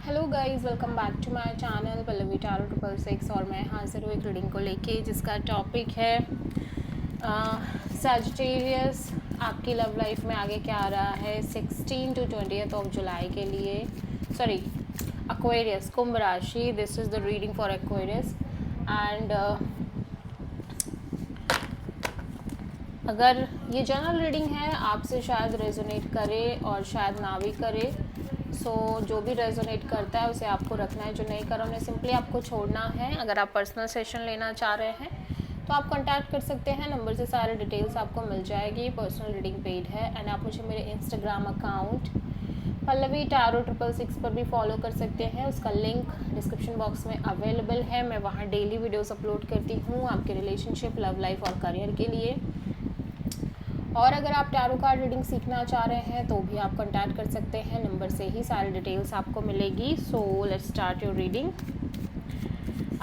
Hello guys, welcome back to my channel Pallavi tarot 666 और मैं हाजिर हूँ एक रीडिंग को लेके जिसका टॉपिक है सैजिटेरियस। आपकी लव लाइफ में आगे क्या आ रहा है 16 to 20 ऑफ जुलाई के लिए। सॉरी, एक्वेरियस, कुंभ राशि। This is the reading for Aquarius and अगर ये जनरल रीडिंग है आपसे शायद रेजोनेट करे और शायद ना भी करे। जो भी रेजोनेट करता है उसे आपको रखना है, जो नहीं करा उन्हें सिंपली आपको छोड़ना है। अगर आप पर्सनल सेशन लेना चाह रहे हैं तो आप कांटेक्ट कर सकते हैं, नंबर से सारे डिटेल्स आपको मिल जाएगी। पर्सनल रीडिंग पेड है एंड आप मुझे मेरे इंस्टाग्राम अकाउंट पल्लवी टारो 666 पर भी फॉलो कर सकते हैं। उसका लिंक डिस्क्रिप्शन बॉक्स में अवेलेबल है। मैं वहाँ डेली वीडियोस अपलोड करती हूँ आपके रिलेशनशिप, लव लाइफ और करियर के लिए। और अगर आप टैरो कार्ड रीडिंग सीखना चाह रहे हैं तो भी आप कांटेक्ट कर सकते हैं, नंबर से ही सारी डिटेल्स आपको मिलेगी। So let's start your reading.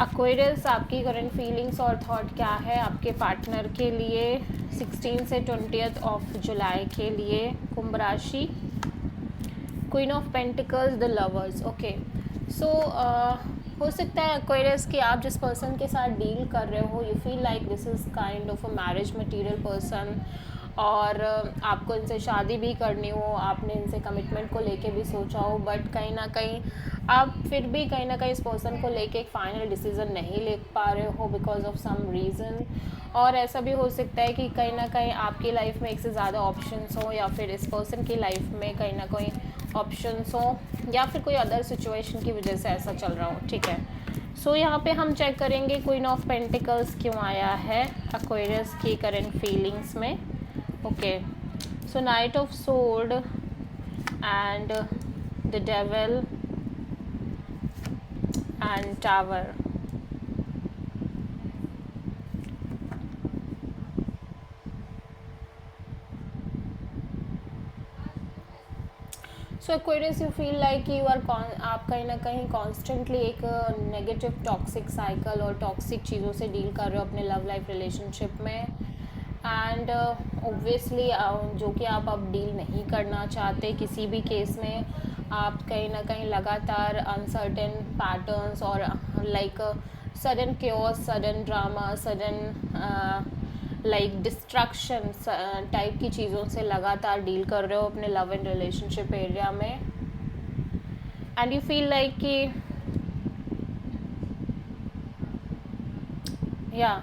Aquarius, आपकी करंट फीलिंग्स और थॉट क्या है आपके पार्टनर के लिए 16 से 20 ऑफ जुलाई के लिए। कुंभ राशि, queen of pentacles, the lovers. Okay, so हो सकता है एक्वेरियस कि आप जिस पर्सन के साथ डील कर रहे हो you feel like this is kind of a marriage material person और आपको इनसे शादी भी करनी हो, आपने इनसे कमिटमेंट को लेके भी सोचा हो, बट कहीं ना कहीं आप फिर भी कहीं ना कहीं इस पर्सन को लेके एक फ़ाइनल डिसीज़न नहीं ले पा रहे हो बिकॉज ऑफ सम रीज़न। और ऐसा भी हो सकता है कि कहीं ना कहीं आपकी लाइफ में एक से ज़्यादा ऑप्शंस हो या फिर इस पर्सन की लाइफ में कहीं ना कहीं ऑप्शंस हो या फिर कोई अदर सिचुएशन की वजह से ऐसा चल रहा हो। ठीक है, सो यहाँ पे हम चेक करेंगे क्वीन ऑफ पेंटिकल्स क्यों आया है एक्वेरियस की करंट फीलिंग्स में। Okay, so knight of sword and the devil and tower. So Aquarius, you feel like you are आप कहीं ना कहीं कॉन्स्टेंटली एक नेगेटिव टॉक्सिक साइकिल और टॉक्सिक चीज़ों से डील कर रहे हो अपने लव लाइफ रिलेशनशिप में एंड ऑब्वियसली जो कि आप अब डील नहीं करना चाहते किसी भी केस में। आप कहीं ना कहीं लगातार अनसर्टेन पैटर्न्स और like sudden chaos, sudden drama, sudden like destruction type की चीज़ों से लगातार डील कर रहे हो अपने लव एंड रिलेशनशिप एरिया में एंड यू फील लाइक कि या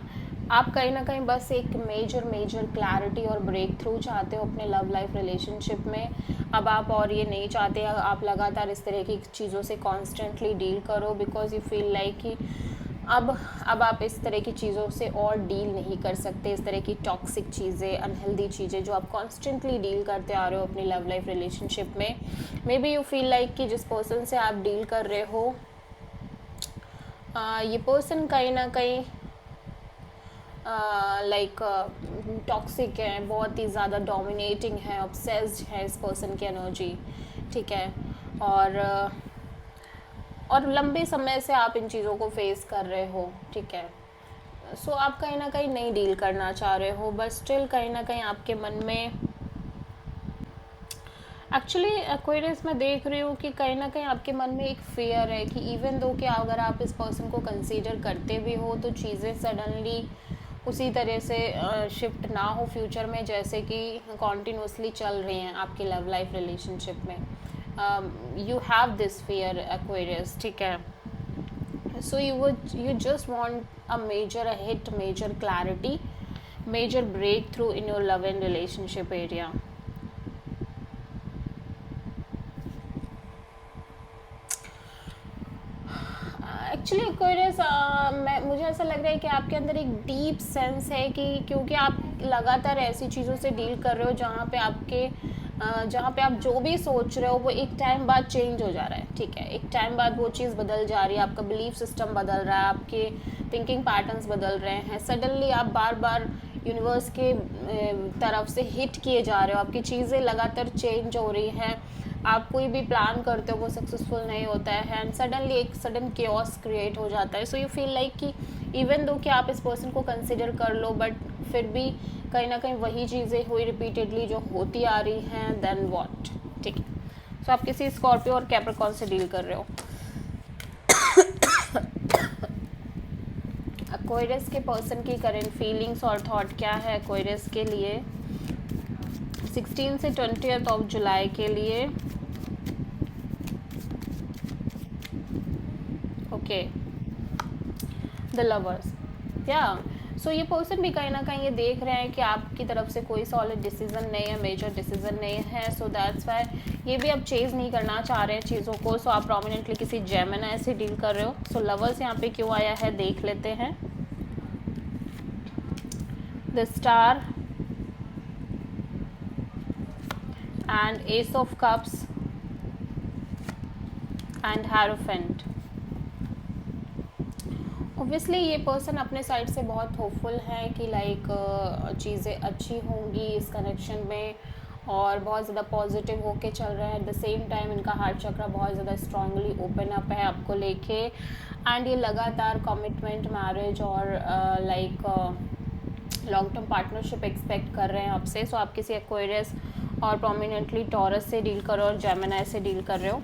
आप कहीं ना कहीं बस एक मेजर क्लैरिटी और ब्रेक थ्रू चाहते हो अपने लव लाइफ रिलेशनशिप में। अब आप और ये नहीं चाहते आप लगातार इस तरह की चीज़ों से कॉन्स्टेंटली डील करो बिकॉज यू फील लाइक कि अब आप इस तरह की चीज़ों से और डील नहीं कर सकते। इस तरह की टॉक्सिक चीज़ें, अनहेल्दी चीज़ें जो आप कॉन्स्टेंटली डील करते आ रहे हो अपनी लव लाइफ रिलेशनशिप में, may be you feel like कि जिस पर्सन से आप डील कर रहे हो ये पर्सन कहीं ना कहीं लाइक टॉक्सिक है, बहुत ही ज़्यादा डोमिनेटिंग है, ऑब्सेस्ड है इस पर्सन की एनर्जी। ठीक है, और लंबे समय से आप इन चीज़ों को फेस कर रहे हो। ठीक है, सो आप कहीं ना कहीं नहीं डील करना चाह रहे हो बट स्टिल कहीं ना कहीं आपके मन में एक्चुअली एक्वेरियस मैं देख रही हूँ कि कहीं ना कहीं आपके मन में एक फियर है कि इवन दो कि अगर आप इस पर्सन को कंसीडर करते भी हो तो चीज़ें सडनली उसी तरह से शिफ्ट ना हो फ्यूचर में जैसे कि कॉन्टीन्यूसली चल रही हैं आपकी लव लाइफ रिलेशनशिप में। You have this fear Aquarius. ठीक है, सो you just want a major hit, major clarity, major breakthrough in your love and relationship area. Actually Aquarius मुझे ऐसा लग रहा है कि आपके अंदर एक डीप सेंस है कि क्योंकि आप लगातार ऐसी चीज़ों से डील कर रहे हो जहाँ पे आप जो भी सोच रहे हो वो एक टाइम बाद चेंज हो जा रहा है। ठीक है, एक टाइम बाद वो चीज़ बदल जा रही है, आपका बिलीफ सिस्टम बदल रहा है, आपके थिंकिंग पैटर्न्स बदल रहे हैं। सडनली आप बार बार यूनिवर्स के तरफ से हिट किए जा रहे हो, आपकी चीज़ें लगातार चेंज हो रही हैं, आप कोई भी प्लान करते हो वो सक्सेसफुल नहीं होता है एंड सडनली एक सडन केओस क्रिएट हो जाता है। सो यू फील लाइक कि इवन दो कि आप इस पर्सन को कंसिडर कर लो बट फिर भी कहीं ना कहीं वही चीज़ें हुई रिपीटेडली जो होती आ रही हैं, देन व्हाट। ठीक है, तो आप किसी स्कॉर्पियो और कैप्रिकॉर्न से डील कर रहे हो। एक्वेरियस के पर्सन की करंट फीलिंग्स और थॉट क्या है एक्वेरियस के लिए 16 से 20 ऑफ जुलाई के लिए। ओके, द लवर्स, या सो ये पर्सन भी कहीं ना कहीं ये देख रहे हैं कि आपकी तरफ से कोई सॉलिड डिसीजन नहीं है, मेजर डिसीजन नहीं है, सो दैट्स वाई ये भी अब चेज नहीं करना चाह रहे हैं चीज़ों को। सो आप प्रोमिनेंटली किसी जेमिनी से डील कर रहे हो। सो लवर्स यहाँ पे क्यों आया है देख लेते हैं। The star and S of cups and hierophant. Obviously ये पर्सन अपने साइड से बहुत होपफुल है कि लाइक चीज़ें अच्छी होंगी इस कनेक्शन में और बहुत ज़्यादा पॉजिटिव होके चल रहा है। एट द सेम टाइम इनका हार्ट चक्र बहुत ज़्यादा स्ट्रांगली ओपन अप है आपको लेके एंड ये लगातार कमिटमेंट, मैरिज और like long term partnership expect कर रहे हैं आपसे। सो आप किसी एक्वेरियस और प्रोमिनेंटली टॉरस से डील कर रहे हो और जेमिनी से डील कर रहे हो।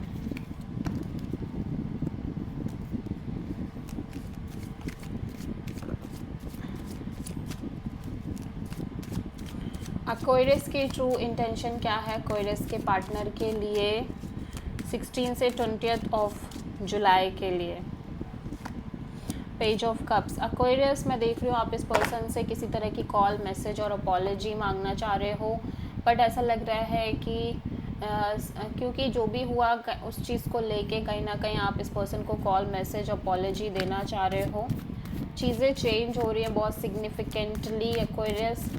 एक्वेरियस की ट्रू इंटेंशन क्या है एक्वेरियस के पार्टनर के लिए 16 से 20 ऑफ जुलाई के लिए। Page of cups. एक्वेरियस मैं देख रही हूँ आप इस पर्सन से किसी तरह की कॉल, मैसेज और अपॉलजी मांगना चाह रहे हो, बट ऐसा लग रहा है कि क्योंकि जो भी हुआ उस चीज़ को लेके कहीं ना कहीं आप इस पर्सन को कॉल, मैसेज, अपॉलजी देना चाह रहे हो। चीज़ें चेंज हो रही हैं बहुत सिग्निफिकेंटली एक्वेरियस।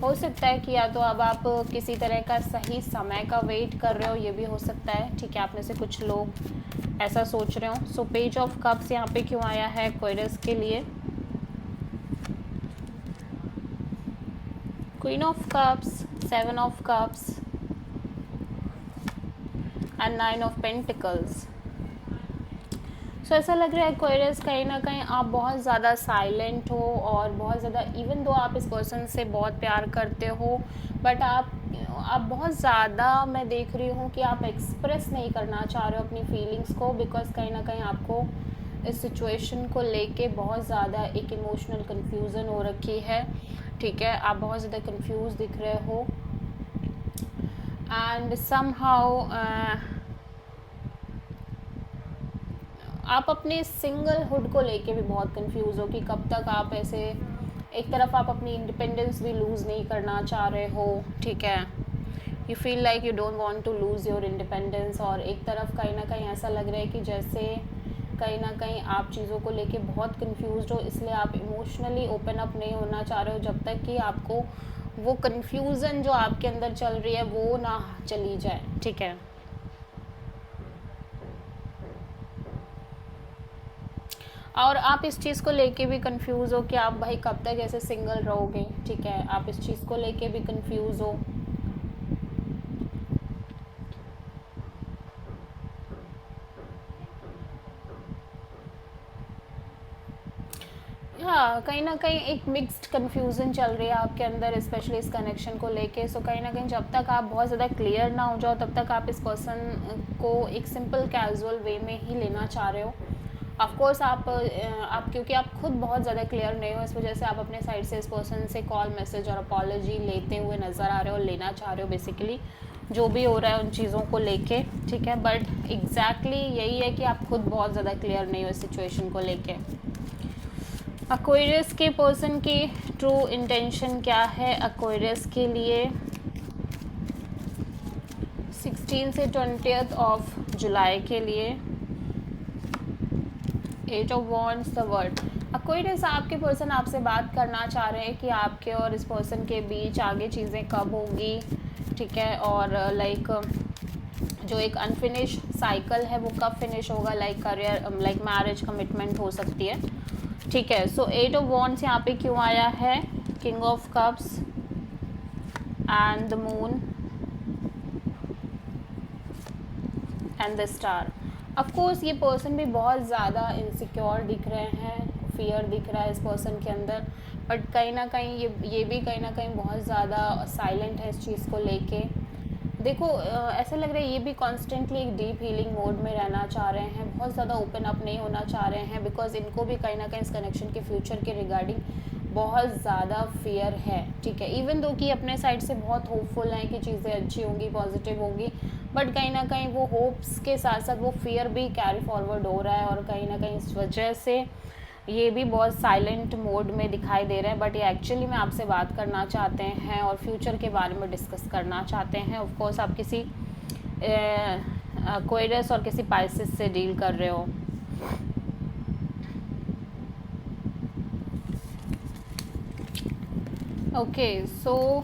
हो सकता है कि या तो अब आप किसी तरह का सही समय का वेट कर रहे हो, ये भी हो सकता है। ठीक है, आप में से कुछ लोग ऐसा सोच रहे हो। सो पेज ऑफ कप्स यहाँ पे क्यों आया है एक्वेरियस के लिए। Queen of cups, 7 of cups and 9 of pentacles. So ऐसा लग रहा है एक्वेरियस कहीं ना कहीं आप बहुत ज़्यादा साइलेंट हो और बहुत ज़्यादा, इवन दो आप इस पर्सन से बहुत प्यार करते हो, बट आप बहुत ज़्यादा, मैं देख रही हूँ कि आप एक्सप्रेस नहीं करना चाह रहे हो अपनी फीलिंग्स को, बिकॉज कहीं ना कहीं आपको इस सिचुएशन को लेके बहुत ज़्यादा एक इमोशनल कन्फ्यूज़न हो रखी है। ठीक है, आप बहुत ज़्यादा कंफ्यूज दिख रहे हो एंड समहाउ आप अपने सिंगलहुड को लेके भी बहुत कंफ्यूज हो कि कब तक आप ऐसे, एक तरफ आप अपनी इंडिपेंडेंस भी लूज़ नहीं करना चाह रहे हो। ठीक है, you feel like you don't want to lose your independence, और एक तरफ कहीं ना कहीं ऐसा लग रहा है कि जैसे कहीं ना कहीं आप चीज़ों को लेके बहुत कंफ्यूज हो, इसलिए आप इमोशनली ओपन अप नहीं होना चाह रहे हो जब तक कि आपको वो कंफ्यूजन जो आपके अंदर चल रही है वो ना चली जाए। ठीक है, और आप इस चीज़ को लेके भी कंफ्यूज हो कि आप भाई कब तक ऐसे सिंगल रहोगे। ठीक है, आप इस चीज़ को लेके भी कंफ्यूज हो। हाँ, कहीं ना कहीं एक मिक्स्ड कन्फ्यूज़न चल रही है आपके अंदर, स्पेशली इस कनेक्शन को लेके। सो कहीं ना कहीं जब तक आप बहुत ज़्यादा क्लियर ना हो जाओ तब तक आप इस पर्सन को एक सिंपल कैजुअल वे में ही लेना चाह रहे हो। ऑफ कोर्स आप क्योंकि आप खुद बहुत ज़्यादा क्लियर नहीं हो, इस वजह से आप अपने साइड से इस पर्सन से कॉल, मैसेज और अपॉलजी लेते हुए नज़र आ रहे हो, लेना चाह रहे हो बेसिकली जो भी हो रहा है उन चीज़ों को लेके। ठीक है, बट एग्जैक्टली यही है कि आप खुद बहुत ज़्यादा क्लियर नहीं हो इस सिचुएशन को लेके। एक्वेरियस के पर्सन की ट्रू इंटेंशन क्या है एक्वेरियस के लिए 16 से 20 ऑफ जुलाई के लिए। 8 of wands, the world. Aquarius आपके पर्सन आपसे बात करना चाह रहे हैं कि आपके और इस पर्सन के बीच आगे चीज़ें कब होंगी। ठीक है, और लाइक जो एक अनफिनिश साइकिल है वो कब फिनिश होगा, like career, like marriage, commitment हो सकती है। ठीक है, सो 8 ऑफ वॉन्ड्स यहाँ पे क्यों आया है, king of cups and the moon and the star. Of course ये पर्सन भी बहुत ज़्यादा इनसिक्योर दिख रहे हैं, फियर दिख रहा है इस पर्सन के अंदर, बट कहीं ना कहीं ये भी कहीं ना कहीं बहुत ज़्यादा साइलेंट है इस चीज़ को लेके। देखो ऐसा लग रहा है ये भी कॉन्स्टेंटली एक डीप हीलिंग मोड में रहना चाह रहे हैं, बहुत ज़्यादा ओपन अप नहीं होना चाह रहे हैं, बिकॉज इनको भी कहीं ना कहीं इस कनेक्शन के फ्यूचर के रिगार्डिंग बहुत ज़्यादा फियर है, ठीक है। इवन दो कि अपने साइड से बहुत होपफुल हैं कि चीज़ें अच्छी होंगी, पॉजिटिव होंगी, बट कहीं ना कहीं वो होप्स के साथ साथ वो फियर भी कैरी फॉरवर्ड हो रहा है, और कहीं ना कहीं इस वजह से ये भी बहुत साइलेंट मोड में दिखाई दे रहे हैं। बट ये एक्चुअली में आपसे बात करना चाहते हैं और फ्यूचर के बारे में डिस्कस करना चाहते हैं। ऑफ कोर्स आप किसी एक्वेरियस और किसी पाइसेस से डील कर रहे हो। ओके सो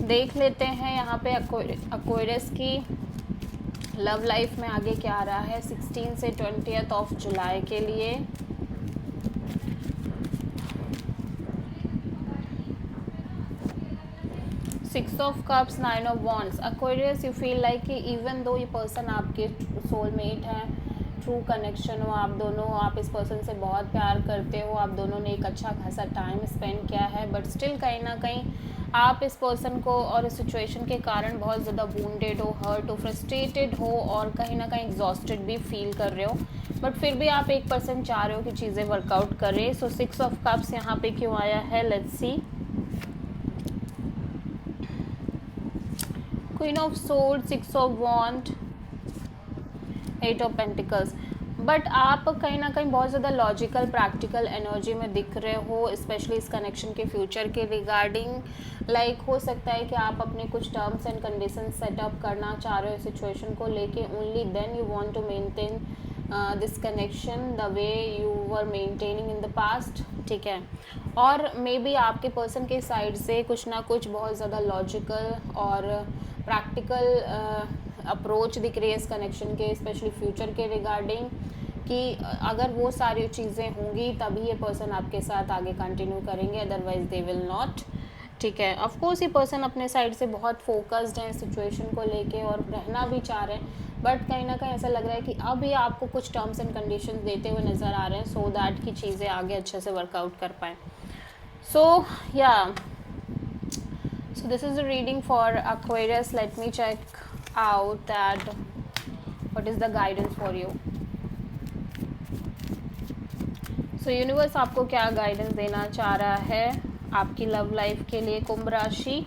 देख लेते हैं यहाँ पे एक्वेरियस की लव लाइफ में आगे क्या आ रहा है 16 से 20 ऑफ जुलाई के लिए। Six of cups, 9 of wands. Aquarius you feel like कि इवन दो ये पर्सन आपके सोलमेट है, ट्रू कनेक्शन हो, आप दोनों, आप इस पर्सन से बहुत प्यार करते हो, आप दोनों ने एक अच्छा खासा टाइम स्पेंड किया है, बट स्टिल कहीं ना कहीं आप इस पर्सन को और इस सिचुएशन के कारण बहुत ज़्यादा वूंडेड हो, हर्ट हो, फ्रस्ट्रेटेड हो, और कहीं ना कहीं एग्जॉस्टेड भी फील कर रहे हो, बट फिर भी आप 1% चाह रहे हो कि चीज़ें वर्कआउट करें। सो 6 ऑफ कप्स यहाँ पे क्यों आया है, let's see. Queen of sword, 6 of wand, 8 of pentacles. But आप कहीं ना कहीं बहुत ज़्यादा लॉजिकल प्रैक्टिकल एनर्जी में दिख रहे हो, स्पेशली इस कनेक्शन के फ्यूचर के रिगार्डिंग। लाइक हो सकता है कि आप अपने कुछ टर्म्स एंड कंडीशन सेटअप करना चाह रहे हो सिचुएशन को लेके, only then you want to maintain this connection the way you were maintaining in the past, ठीक है। और मे बी आपके पर्सन के साइड से कुछ ना कुछ बहुत ज़्यादा लॉजिकल और प्रैक्टिकल अप्रोच दिख रही है इस कनेक्शन के, स्पेशली फ्यूचर के रिगार्डिंग, कि अगर वो सारी चीज़ें होंगी तभी ये पर्सन आपके साथ आगे कंटिन्यू करेंगे, अदरवाइज दे विल नॉट, ठीक है। ऑफ कोर्स ये पर्सन अपने साइड से बहुत फोकस्ड है सिचुएशन को लेके और रहना भी चाह रहे हैं, बट कहीं ना कहीं ऐसा लग रहा है कि अब ये आपको कुछ टर्म्स एंड कंडीशंस देते हुए नज़र आ रहे हैं, सो दैट कि चीज़ें आगे अच्छे से वर्कआउट कर पाएँ। सो या so this is a reading for Aquarius. Let me check out that what is the guidance for you. So universe आपको क्या गाइडेंस देना चाह रहा है आपकी लव लाइफ के लिए, कुंभ राशि।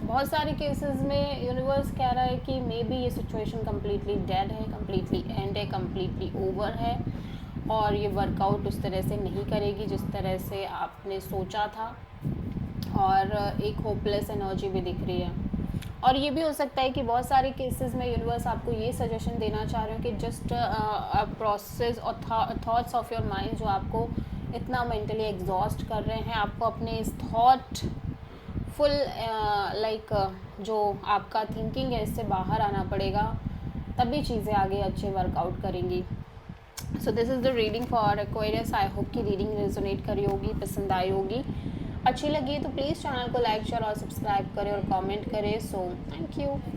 बहुत सारे केसेस में यूनिवर्स कह रहा है कि मे बी ये सिचुएशन कम्प्लीटली डेड है, कम्प्लीटली एंड है, कम्प्लीटली ओवर है, और ये वर्कआउट उस तरह से नहीं करेगी जिस तरह से आपने सोचा था, और एक होपलेस एनर्जी भी दिख रही है। और ये भी हो सकता है कि बहुत सारे केसेस में यूनिवर्स आपको ये सजेशन देना चाह रहे हो कि जस्ट प्रोसेस और थॉट्स ऑफ योर माइंड जो आपको इतना मेंटली एग्जॉस्ट कर रहे हैं, आपको अपने इस थॉट फुल लाइक जो आपका थिंकिंग है इससे बाहर आना पड़ेगा, तभी चीज़ें आगे अच्छे वर्कआउट करेंगी। So this is the reading for Aquarius. I hope कि रीडिंग रेजोनेट करी होगी, पसंद आई होगी, अच्छी लगी तो प्लीज़ चैनल को लाइक शेयर और सब्सक्राइब करें और कमेंट करें। So thank you.